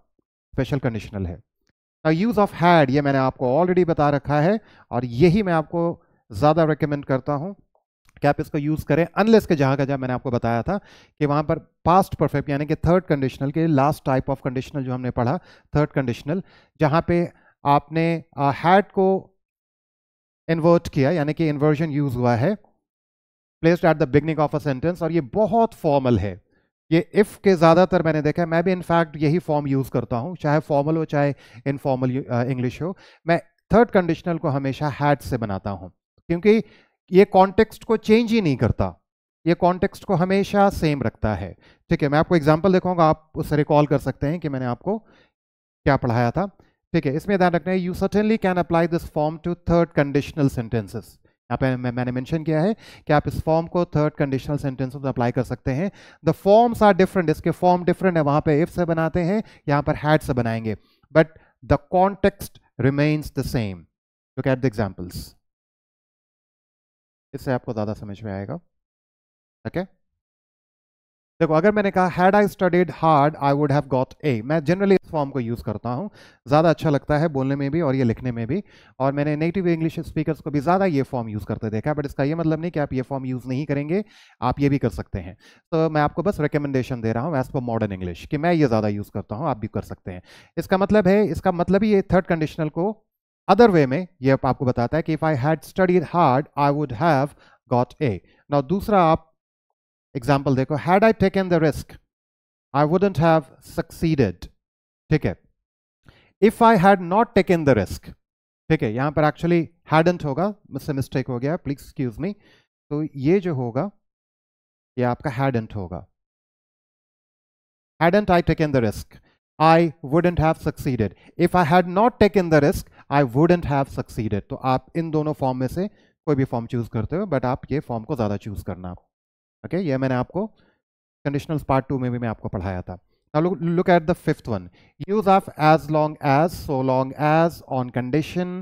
स्पेशल कंडीशनल है। यूज ऑफ हैड, ये मैंने आपको ऑलरेडी बता रखा है, और यही मैं आपको ज़्यादा रिकमेंड करता हूं कि आप इसको यूज़ करें, अनलेस के जहाँ का जहाँ मैंने आपको बताया था कि वहाँ पर पास्ट परफेक्ट यानी कि थर्ड कंडीशनल के लास्ट टाइप ऑफ कंडीशनल जो हमने पढ़ा, थर्ड कंडीशनल, जहाँ पे आपने हैड को इन्वर्ट किया, यानी कि इन्वर्जन यूज हुआ है, placed at the beginning of a sentence, और ये बहुत फॉर्मल है। ये इफ के ज़्यादातर मैंने देखा है, मैं भी इनफैक्ट यही फॉर्म यूज़ करता हूँ, चाहे फॉर्मल हो चाहे इनफॉर्मल इंग्लिश हो। मैं थर्ड कंडीशनल को हमेशा हैड से बनाता हूँ, क्योंकि ये कॉन्टेक्स्ट को चेंज ही नहीं करता, ये कॉन्टेक्स्ट को हमेशा सेम रखता है, ठीक है। मैं आपको एग्जांपल देखूंगा, आप उसे रिकॉल कर सकते हैं कि मैंने आपको क्या पढ़ाया था, ठीक है। इसमें ध्यान रखना है, you certainly can apply this form to third conditional sentences. यहाँ पे मैंने मेंशन किया है कि आप इस फॉर्म को थर्ड कंडीशनल सेंटेंस में अप्लाई कर सकते हैं। द फॉर्म्स आर डिफरेंट, इसके फॉर्म डिफरेंट है, वहां पे इफ से बनाते हैं, यहाँ पर हैड से बनाएंगे, but the context remains the same. Look at the examples, इससे आपको ज्यादा समझ में आएगा, ओके। देखो, अगर मैंने कहा had I studied hard I would have got a, मैं जनरली इस फॉर्म को यूज़ करता हूँ, ज़्यादा अच्छा लगता है बोलने में भी और ये लिखने में भी, और मैंने नेटिव इंग्लिश स्पीकर्स को भी ज़्यादा ये फॉर्म यूज़ करते देखा है, बट इसका ये मतलब नहीं कि आप ये फॉर्म यूज़ नहीं करेंगे, आप ये भी कर सकते हैं। तो मैं आपको बस रिकमेंडेशन दे रहा हूँ एज पर मॉडर्न इंग्लिश कि मैं ये ज़्यादा यूज़ करता हूँ, आप भी कर सकते हैं। इसका मतलब है, इसका मतलब ही ये थर्ड कंडीशनल को अदर वे में ये आपको बताता है कि if I had studied hard I would have got a. Now दूसरा आप एग्जाम्पल देखो, had I taken the risk I wouldn't have succeeded, ठीक है। If I had not taken the risk, ठीक है, यहां पर एक्चुअली hadn't होगा, मुझसे मिस्टेक हो गया, प्लीज एक्सक्यूज मी। तो ये जो होगा ये आपका hadn't होगा, hadn't I taken the risk I wouldn't have succeeded, if I had not taken the risk I wouldn't have succeeded। तो आप इन दोनों फॉर्म में से कोई भी फॉर्म चूज करते हो, बट आप ये फॉर्म को ज्यादा चूज करना, ओके। ये मैंने आपको कंडीशनल्स पार्ट 2 में भी मैं आपको पढ़ाया था। Now look at the fifth one. Use of as long as, so long as, on condition,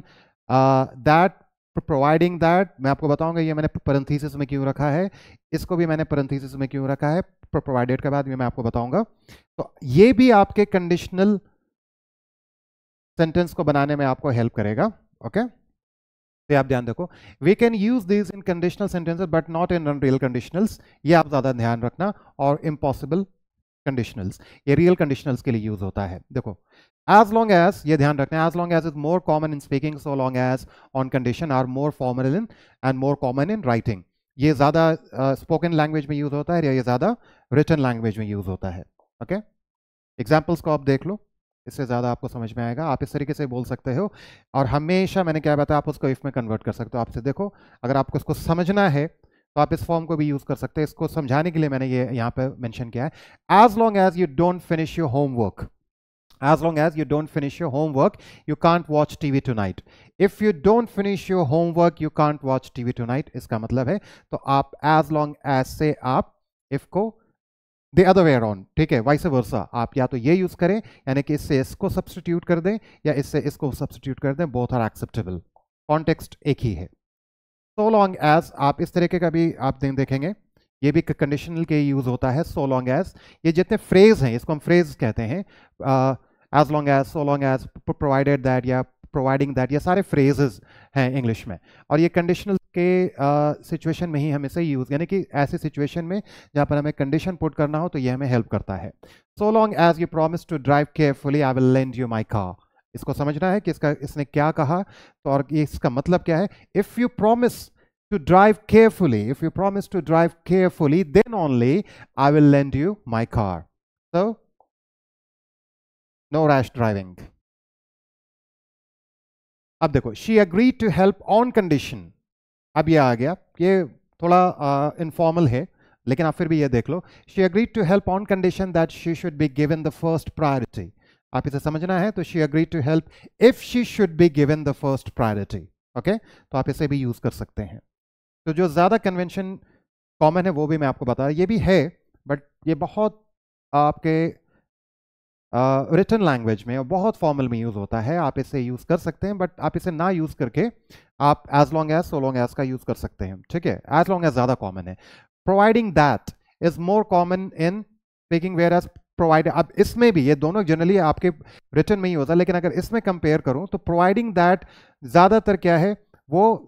that, providing that। मैं आपको बताऊंगा ये मैंने parenthesis में क्यों रखा है, इसको भी मैंने parenthesis में क्यों रखा है, provided के बाद ये मैं आपको बताऊंगा। तो ये भी आपके कंडीशनल सेंटेंस को बनाने में आपको हेल्प करेगा, ओके। तो आप ध्यान देखो, we can use this in conditional sentences but not in real conditionals, ये आप ज्यादा ध्यान रखना। और इम्पॉसिबल कंडीशनल्स, ये रियल कंडीशनल्स के लिए यूज होता है। देखो, एज लॉन्ग एज, ये ध्यान रखना, as long as is more common in speaking, so long as on condition are more formal in and more common in writing. ये ज्यादा स्पोकन लैंग्वेज में यूज होता है या ये ज्यादा रिटन लैंग्वेज में यूज होता है, ओके। एग्जाम्पल्स को आप देख लो, इससे ज़्यादा आपको समझ में आएगा। आप इस तरीके से बोल सकते हो, और हमेशा मैंने क्या बताया, आप उसको इफ में कन्वर्ट कर सकते हो। आपसे देखो, अगर आपको इसको समझना है तो आप इस फॉर्म को भी यूज़ कर सकते हैं। इसको समझाने के लिए मैंने ये यहाँ पे मेंशन किया है, as long as you don't finish your homework, as long as you don't finish your homework you can't watch TV tonight, if you don't finish your homework you can't watch TV tonight। इसका मतलब है, तो आप as long as से आप if को the other way around, ठीक है, वाइस वर्सा, आप या तो ये यूज करें, यानी कि इससे इसको सब्स्टिट्यूट कर दें या इससे इसको सब्स्टिट्यूट कर दें, बोथ आर एक्सेप्टेबल, कॉन्टेक्स्ट एक ही है। सो लॉन्ग एज, आप इस तरीके का भी आप देखेंगे, ये भी कंडीशनल के यूज होता है। सो लॉन्ग एज, ये जितने फ्रेज हैं इसको हम फ्रेज कहते हैं। As long as, so long as, provided that या प्रोवाइडिंग दैट, ये सारे फ्रेजेस हैं इंग्लिश में। और ये कंडीशनल के सिचुएशन में ही हम इसे यूज, यानी कि ऐसी सिचुएशन में जहाँ पर हमें कंडीशन पुट करना हो तो ये हमें हेल्प करता है। So long as you promise to drive carefully I will lend you my car. इसको समझना है कि इसने क्या कहा, तो और ये इसका मतलब क्या है। If you promise to drive carefully, if you promise to drive carefully, then only I will lend you my car. So no rash driving. अब देखो, she agreed to help on condition, अब ये आ गया, ये थोड़ा इनफॉर्मल है लेकिन आप फिर भी ये देख लो। she agreed to help on condition that she should be given the first priority, आप इसे समझना है तो she agreed to help if she should be given the first priority. Okay, तो आप इसे भी यूज कर सकते हैं। तो जो ज़्यादा कन्वेंशन कॉमन है वो भी मैं आपको बता रहा, ये भी है बट ये बहुत आपके रिटन लैंग्वेज में और बहुत फॉर्मल में यूज़ होता है। आप इसे यूज़ कर सकते हैं बट आप इसे ना यूज़ करके आप as long as, so long as का यूज़ कर सकते हैं। ठीक है, एज लॉन्ग एज ज़्यादा कॉमन है। Providing that is more common in speaking, where as provide, अब इसमें भी ये दोनों जनरली आपके रिटन में ही होता है, लेकिन अगर इसमें कंपेयर करूं तो प्रोवाइडिंग दैट ज़्यादातर क्या है वो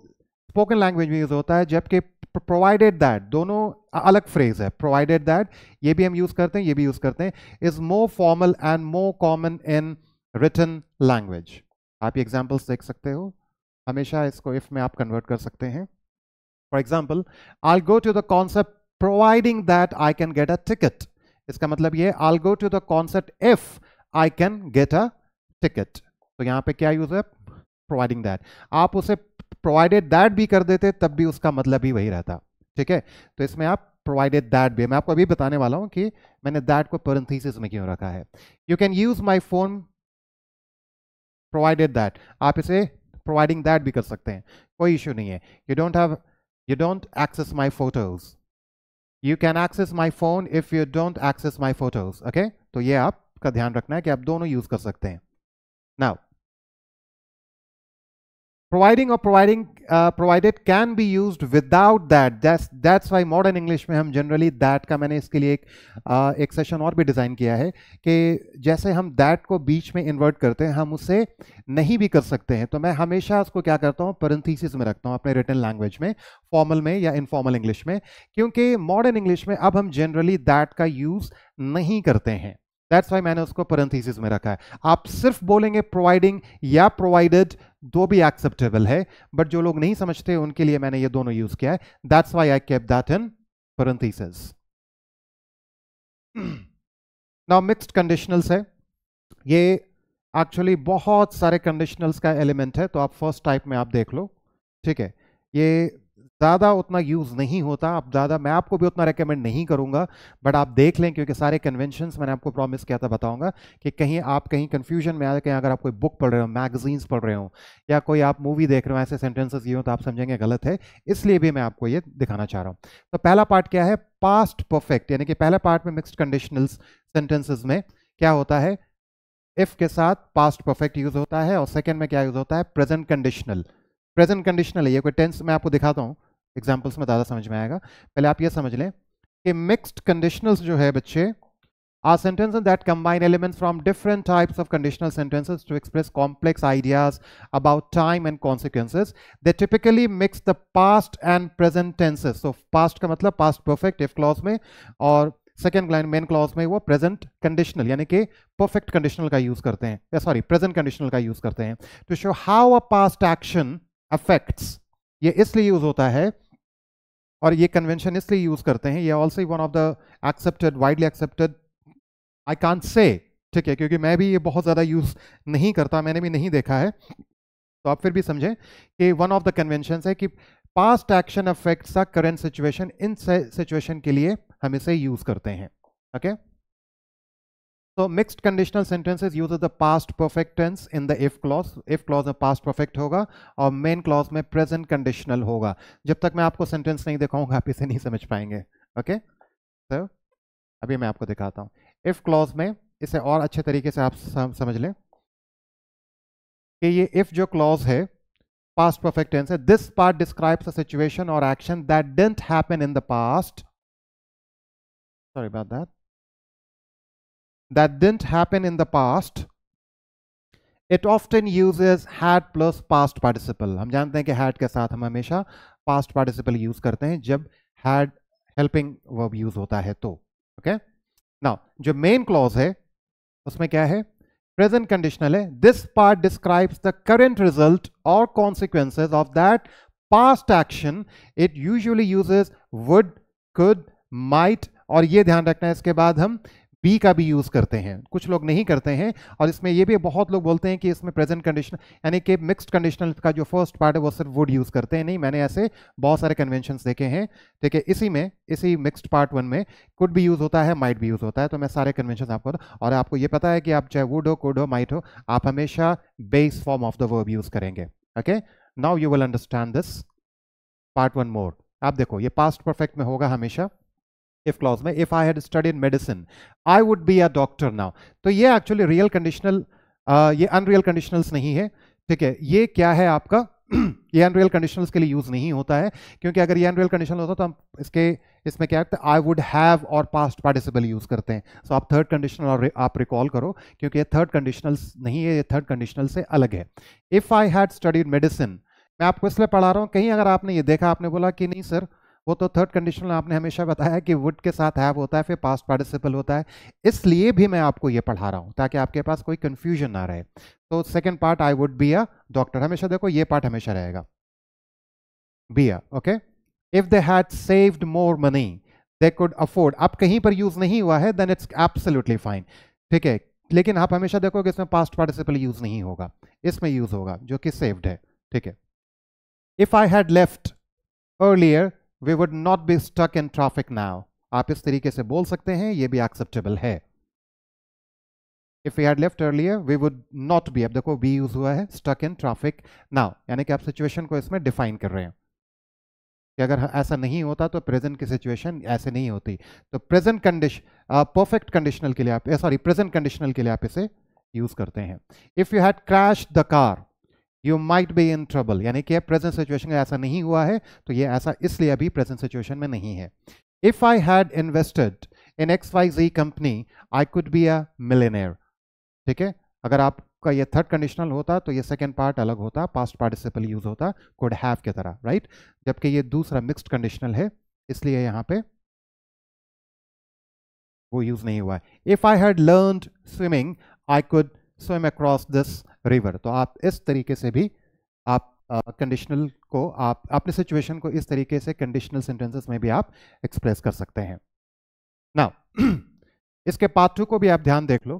स्पोकन लैंग्वेज में यूज होता है, जबकि प्रोवाइडेड दैट दोनों अलग फ्रेज है। प्रोवाइडेड दैट ये भी हम यूज करते हैं, ये भी यूज करते हैं, is more formal and more common in written language. आप ये एग्जांपल्स देख सकते हो, हमेशा इसको इफ में आप कन्वर्ट कर सकते हैं। For example, I go to the concept providing that I can get a ticket. इसका मतलब ये, I go to the concept if I can get a ticket. तो यहां पे क्या यूज है, प्रोवाइडिंग दैट। आप उसे प्रोवाइडेड दैट भी कर देते तब भी उसका मतलब ही वही रहता। ठीक है, तो इसमें आप प्रोवाइडेड दैट भी, मैं आपको अभी बताने वाला हूं कि मैंने दैट को पैरेंथेसिस में क्यों रखा है। You can use my phone provided that, आप इसे प्रोवाइडिंग दैट भी कर सकते हैं, कोई इश्यू नहीं है। You don't access my photos, you can access my phone if you don't access my photos. Okay, तो ये आपका ध्यान रखना है कि आप दोनों यूज कर सकते हैं। Now provided can be used without that. That's why modern English में हम generally that का, मैंने इसके लिए एक सेशन और भी डिज़ाइन किया है कि जैसे हम that को बीच में इन्वर्ट करते हैं हम उसे नहीं भी कर सकते हैं। तो मैं हमेशा उसको क्या करता हूँ, पैरेंथेसिस में रखता हूँ अपने रिटन लैंग्वेज में, फॉर्मल में या इनफॉर्मल इंग्लिश में, क्योंकि मॉडर्न इंग्लिश में अब हम जनरली that का यूज़ नहीं करते हैं। दैट्स वाई मैंने उसको पैरेंथेसिस में रखा है। आप सिर्फ बोलेंगे प्रोवाइडिंग या प्रोवाइडेड, दो भी एक्सेप्टेबल है, बट जो लोग नहीं समझते उनके लिए मैंने ये दोनों यूज किया है। That's why I kept that in parenthesis. Now mixed conditionals है, ये एक्चुअली बहुत सारे कंडीशनल्स का एलिमेंट है, तो आप फर्स्ट टाइप में आप देख लो। ठीक है, ये ज़्यादा उतना यूज़ नहीं होता, आप ज़्यादा, मैं आपको भी उतना रेकमेंड नहीं करूँगा, बट आप देख लें क्योंकि सारे कन्वेंशंस मैंने आपको प्रॉमिस किया था बताऊँगा कि कहीं कन्फ्यूजन में आ कहीं अगर आप कोई बुक पढ़ रहे हो, मैगजीन्स पढ़ रहे हो या कोई आप मूवी देख रहे हो, ऐसे सेंटेंसेस ये हो तो आप समझेंगे गलत है, इसलिए भी मैं आपको ये दिखाना चाह रहा हूँ। तो पहला पार्ट क्या है, पास्ट परफेक्ट, यानी कि पहला पार्ट में मिक्स्ड कंडीशनल्स सेंटेंसेस में क्या होता है, इफ के साथ पास्ट परफेक्ट यूज होता है, और सेकेंड में क्या यूज होता है, प्रेजेंट कंडीशनल। प्रेजेंट कंडीशनल है, ये कोई टेंस मैं आपको दिखाता हूँ, एग्जाम्पल्स में ज़्यादा समझ में आएगा। पहले आप ये समझ लें कि मिक्स्ड कंडीशनल्स जो है बच्चे are sentences that combine elements from different types of conditional sentences to express complex ideas about time and consequences. They typically mix the past and present tenses. So past का मतलब past perfect if clause में, और second line main clause में वो present conditional यानी कि perfect conditional का use करते हैं, सॉरी प्रेजेंट कंडीशनल का यूज करते हैं to show how a past action affects. ये इसलिए यूज होता है और ये कन्वेंशन इसलिए यूज करते हैं, ये also one of the accepted, widely accepted, I can't say, ठीक है, क्योंकि मैं भी ये बहुत ज़्यादा यूज नहीं करता, मैंने भी नहीं देखा है, तो आप फिर भी समझें कि वन ऑफ द कन्वेंशन है कि past action affects the current situation, in situation के लिए हम इसे यूज करते हैं। ओके, तो mixed conditional sentences use the past perfect tense in the if clause, if clause में पास्ट परफेक्ट होगा और मेन क्लॉज में प्रेजेंट कंडीशनल होगा। जब तक मैं आपको सेंटेंस नहीं दिखाऊंगा आप इसे नहीं समझ पाएंगे। ओके, तो अभी मैं आपको दिखाता हूं। इफ क्लॉज में इसे और अच्छे तरीके से आप समझ लें कि ये इफ जो क्लॉज है पास्ट परफेक्ट टेंस है. This part describes a situation और action that didn't happen in the past. Sorry about that. That didn't happen in the past. It often uses had plus past participle. हम जानते हैं कि had के साथ हम हमेशा past participle यूज करते हैं जब had helping verb यूज होता है तो. ओके. नाउ जो मेन क्लॉज है उसमें क्या है? प्रेजेंट कंडीशनल है. This part describes the current result और consequences of that past action. It usually uses would, could, might, और ये ध्यान रखना है इसके बाद हम बी का भी यूज करते हैं. कुछ लोग नहीं करते हैं और इसमें ये भी बहुत लोग बोलते हैं कि इसमें प्रेजेंट कंडीशनल यानी कि मिक्स्ड कंडीशनल का जो फर्स्ट पार्ट है वो सिर्फ वुड यूज करते हैं. नहीं, मैंने ऐसे बहुत सारे कन्वेंशंस देखे हैं. ठीक है, इसी मिक्स्ड पार्ट 1 में कुड भी यूज होता है, माइट भी यूज होता है. तो मैं सारे कन्वेंशन आपको, और आपको ये पता है कि आप चाहे वुड हो, कुड हो, माइट हो, आप हमेशा base form of the verb use करेंगे. Okay, now you will understand this part 1 more. आप देखो ये पास्ट परफेक्ट में होगा हमेशा इफ क्लॉज में. If I had studied medicine I would be a doctor now. तो ये एक्चुअली रियल कंडीशनल, ये अनरियल कंडीशनल्स नहीं है. ठीक है, ये क्या है आपका ये अनरियल कंडीशनल्स के लिए यूज नहीं होता है, क्योंकि अगर ये अनरियल कंडीशनल होता तो हम इसमें क्या करते हैं, आई वुड हैव और पास्ट पार्टिसिपल यूज करते हैं. सो आप थर्ड कंडीशनल और आप रिकॉल करो, क्योंकि ये थर्ड कंडीशनल्स नहीं है, ये थर्ड कंडीशनल से अलग है. If I had studied medicine, मैं आपको इसलिए पढ़ा रहा हूं, कहीं अगर आपने ये देखा, आपने बोला कि नहीं सर वो तो थर्ड कंडीशनल आपने हमेशा बताया कि वुड के साथ हैव होता है, फिर पास्ट पार्टिसिपल होता है, इसलिए भी मैं आपको ये पढ़ा रहा हूं ताकि आपके पास कोई कंफ्यूजन ना रहे. तो second part I would be a doctor, हमेशा देखो ये पार्ट हमेशा रहेगा be a. Okay. If they had saved more money they could afford, अब कहीं पर यूज नहीं हुआ है देन इट्स एब्सोल्युटली फाइन. ठीक है, लेकिन आप हमेशा देखोगे इसमें पास्ट पार्टिसिपल यूज नहीं होगा, इसमें यूज होगा जो कि सेव्ड है. ठीक है. If I had left earlier we would not be stuck in traffic now. आप इस तरीके से बोल सकते हैं, ये भी एक्सेप्टेबल है. If we had left earlier, we would not be, अब देखो be यूज हुआ है, stuck in traffic now, यानी कि आप सिचुएशन को इसमें डिफाइन कर रहे हैं कि अगर ऐसा नहीं होता तो प्रेजेंट की सिचुएशन ऐसे नहीं होती. तो प्रेजेंट कंडीशन परफेक्ट कंडीशनल के लिए आप प्रेजेंट कंडीशनल के लिए आप इसे यूज करते हैं. If you had crashed the car you might be in trouble, यानी कि प्रेजेंट सिचुएशन में ऐसा नहीं हुआ है, तो ये ऐसा इसलिए अभी प्रेजेंट सिचुएशन में नहीं है. If I had invested in XYZ company I could be a millionaire. ठीक है, अगर आपका ये थर्ड कंडीशनल होता तो ये सेकंड पार्ट अलग होता, पास्ट पार्टिसिपल यूज होता कुड हैव की तरह, राइट. जबकि ये दूसरा मिक्स्ड कंडीशनल है, इसलिए यहां पे वो यूज नहीं हुआ है. If I had learned swimming I could swim across this river. तो आप इस तरीके से भी आप कंडीशनल को, आप अपने सिचुएशन को इस तरीके से कंडीशनल सेंटेंसेस में भी आप एक्सप्रेस कर सकते हैं. नाउ इसके पार्ट 2 को भी आप ध्यान देख लो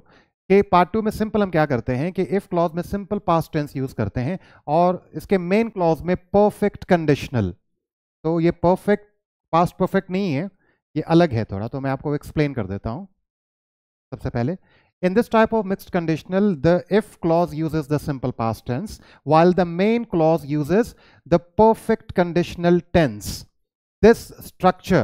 कि पार्ट 2 में सिंपल हम क्या करते हैं कि इफ क्लॉज में सिंपल पास्ट टेंस यूज करते हैं, और इसके मेन क्लॉज में परफेक्ट कंडीशनल. तो ये परफेक्ट पास्ट परफेक्ट नहीं है, ये अलग है थोड़ा, तो मैं आपको एक्सप्लेन कर देता हूं. सबसे पहले, in this type of mixed conditional, the if clause uses the simple past tense, while the main clause uses the perfect conditional tense. This structure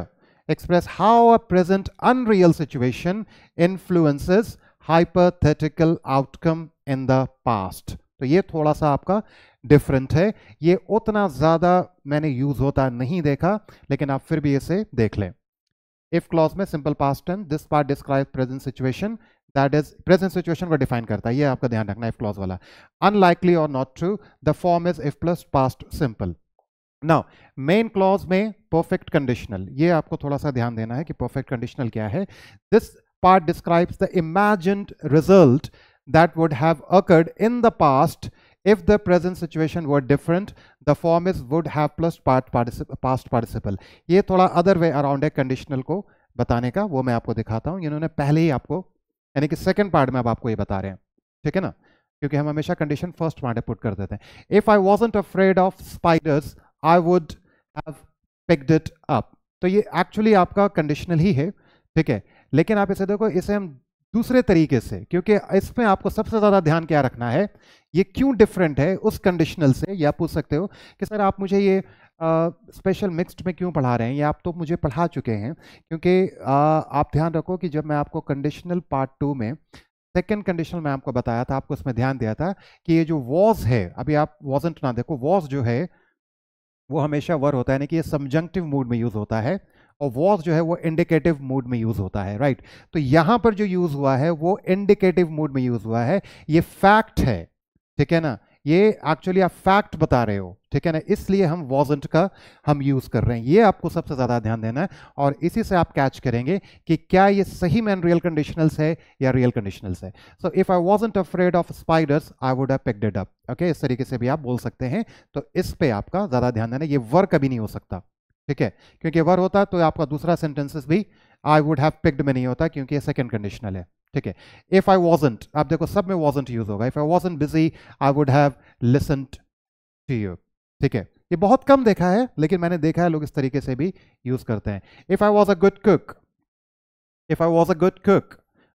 expresses how a present unreal situation influences hypothetical outcome in the past. तो ये थोड़ा सा आपका different है, ये उतना ज़्यादा मैंने यूज होता नहीं देखा, लेकिन आप फिर भी इसे देख लें. इफ क्लॉज में simple past tense, this part describe present situation, that is present situation को डिफाइन करता है, ये आपका ध्यान रखना. इफ क्लॉज वाला अनलाइकली और not true, the form is if plus past simple. Now main clause में परफेक्ट कंडीशनल, ये आपको थोड़ा सा ध्यान देना है कि परफेक्ट कंडीशनल क्या है. This part describes the imagined result that would have occurred in the past if the present situation were different. The form is would have plus past participle. ये थोड़ा अदर वे अराउंड है conditional को बताने का, वो मैं आपको दिखाता हूँ. इन्होंने पहले ही आपको, यानी कि सेकंड पार्ट में अब आपको ये बता रहे हैं. ठीक है ना, क्योंकि हम हमेशा कंडीशन फर्स्ट पार्ट में पुट कर देते हैं. If I wasn't afraid of spiders I would have picked it up. तो ये एक्चुअली आपका कंडीशनल ही है. ठीक है, लेकिन आप इसे देखो, इसे हम दूसरे तरीके से, क्योंकि इसमें आपको सबसे ज्यादा ध्यान क्या रखना है, ये क्यों डिफरेंट है उस कंडीशनल से. ये आप पूछ सकते हो कि सर आप मुझे ये स्पेशल मिक्स्ड में क्यों पढ़ा रहे हैं, ये आप तो मुझे पढ़ा चुके हैं. क्योंकि आप ध्यान रखो कि जब मैं आपको कंडीशनल पार्ट 2 में सेकंड कंडीशनल मैं आपको बताया था, आपको इसमें ध्यान दिया था कि ये जो वॉज है, अभी आप वॉजंट ना देखो, वॉज जो है वो हमेशा वर होता है, यानी कि ये सबजंक्टिव मूड में यूज होता है, और वॉज जो है वो इंडिकेटिव मूड में यूज होता है, राइट। तो यहां पर जो यूज हुआ है वो इंडिकेटिव मूड में यूज हुआ है, ये फैक्ट है, ठीक है ना, ये एक्चुअली आप फैक्ट बता रहे हो, ठीक है ना, इसलिए हम वॉजंट का हम यूज कर रहे हैं, ये आपको सबसे ज्यादा ध्यान देना है, और इसी से आप कैच करेंगे कि क्या ये सही में रियल कंडीशनल्स है या रियल कंडीशनल्स है। So if I wasn't afraid of spiders I would have picked it up, okay, इस तरीके से भी आप बोल सकते हैं। तो इस पे आपका ज्यादा ध्यान देना, ये वर कभी नहीं हो सकता, ठीक है, क्योंकि वर होता तो आपका दूसरा सेंटेंसेस भी आई वुड हैव पिक्ड में नहीं होता, क्योंकि ये सेकंड कंडीशनल है, ठीक है। इफ आई वाजंट, आप देखो सब में वाजंट यूज होगा, if I wasn't busy I would have listened to you, ठीक है, ये बहुत कम देखा है लेकिन मैंने देखा है लोग इस तरीके से भी यूज करते हैं। If I was a good cook, if I was a good cook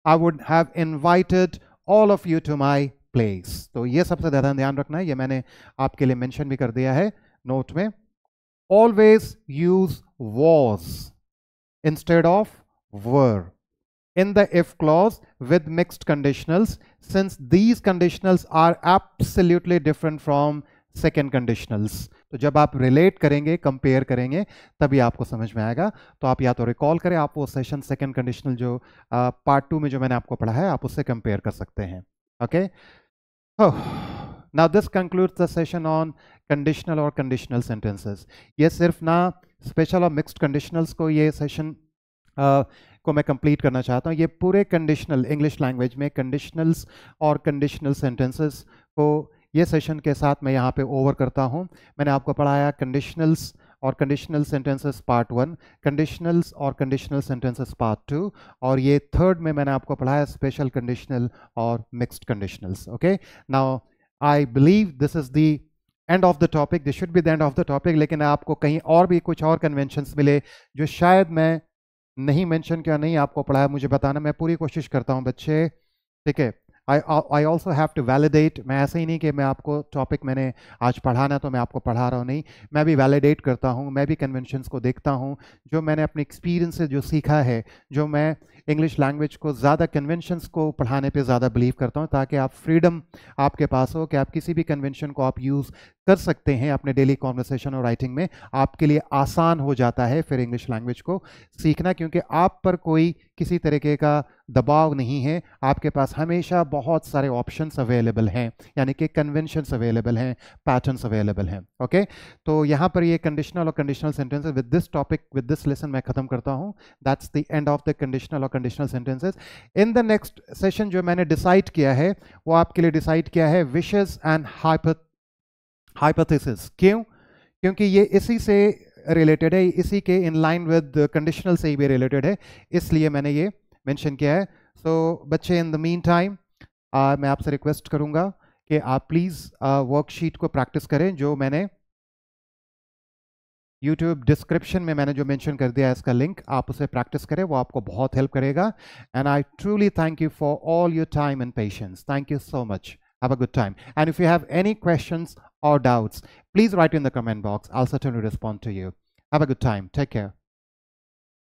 I would have invited all of you to my place. तो ये सबसे ज्यादा ध्यान रखना है, ये मैंने आपके लिए मेंशन भी कर दिया है नोट में। Always use was instead of were in the if clause with mixed conditionals, since these conditionals are absolutely different from second conditionals। तो जब आप रिलेट करेंगे, कंपेयर करेंगे, तभी आपको समझ में आएगा। तो आप या तो रिकॉल करें, आप वो सेशन सेकंड कंडीशनल जो पार्ट 2 में जो मैंने आपको पढ़ा है, आप उससे कंपेयर कर सकते हैं, okay. Now this concludes the session on conditional और conditional sentences। ये सिर्फ ना स्पेशल और मिक्स्ड कंडीशनल्स को ये सेशन को मैं कंप्लीट करना चाहता हूँ, ये पूरे कंडीशनल इंग्लिश लैंग्वेज में कंडीशनल्स और कंडीशनल सेंटेंसेस को ये सेशन के साथ मैं यहाँ पे ओवर करता हूँ। मैंने आपको पढ़ाया कंडीशनल्स और कंडीशनल सेंटेंसेस पार्ट 1, कंडीशनल्स और कंडीशनल सेंटेंसेस पार्ट 2, और ये थर्ड में मैंने आपको पढ़ाया स्पेशल कंडीशनल और mixed conditionals, okay. Now I believe this is the end of the topic, this should be the end of the topic, लेकिन आपको कहीं और भी कुछ और कन्वेंशंस मिले जो शायद मैं नहीं मेंशन किया, नहीं आपको पढ़ाया, मुझे बताना, मैं पूरी कोशिश करता हूं बच्चे, ठीक है। I also have to validate, मैं ऐसे ही नहीं कि मैं आपको टॉपिक मैंने आज पढ़ाना तो मैं आपको पढ़ा रहा हूँ, नहीं, मैं भी वैलिडेट करता हूँ, मैं भी कन्वेंशंस को देखता हूँ, जो मैंने अपने एक्सपीरियंस से जो सीखा है, जो मैं इंग्लिश लैंग्वेज को ज़्यादा कन्वेंशंस को पढ़ाने पे ज़्यादा बिलीव करता हूँ, ताकि आप फ्रीडम आपके पास हो कि आप किसी भी कन्वेंशन को आप यूज़ कर सकते हैं अपने डेली कॉन्वर्सेशन और राइटिंग में, आपके लिए आसान हो जाता है फिर इंग्लिश लैंग्वेज को सीखना, क्योंकि आप पर कोई किसी तरीके का दबाव नहीं है, आपके पास हमेशा बहुत सारे ऑप्शंस अवेलेबल हैं, यानी कि कन्वेंशंस अवेलेबल हैं, पैटर्न्स अवेलेबल हैं, ओके। तो यहाँ पर ये कंडीशनल और conditional sentences with this topic, with this lesson मैं खत्म करता हूँ। That's the end of the conditional और conditional sentences. In the next session जो मैंने डिसाइड किया है वो आपके लिए डिसाइड किया है विशेस एंड हाइपोथेसिस। क्यों? क्योंकि ये इसी से रिलेटेड है, इसी के इन लाइन विद कंडीशनल से ही भी रिलेटेड है, इसलिए मैंने ये मेंशन किया है। सो बच्चे, इन द मीन टाइम मैं आपसे रिक्वेस्ट करूंगा कि आप प्लीज़ वर्कशीट को प्रैक्टिस करें, जो मैंने YouTube डिस्क्रिप्शन में मैंने जो मेंशन कर दिया है इसका लिंक, आप उसे प्रैक्टिस करें, वो आपको बहुत हेल्प करेगा। And I truly thank you for all your time and patience. Thank you so much. Have a good time. And if you have any questions or doubts, please write in the comment box. I'll certainly respond to you. Have a good time. Take care.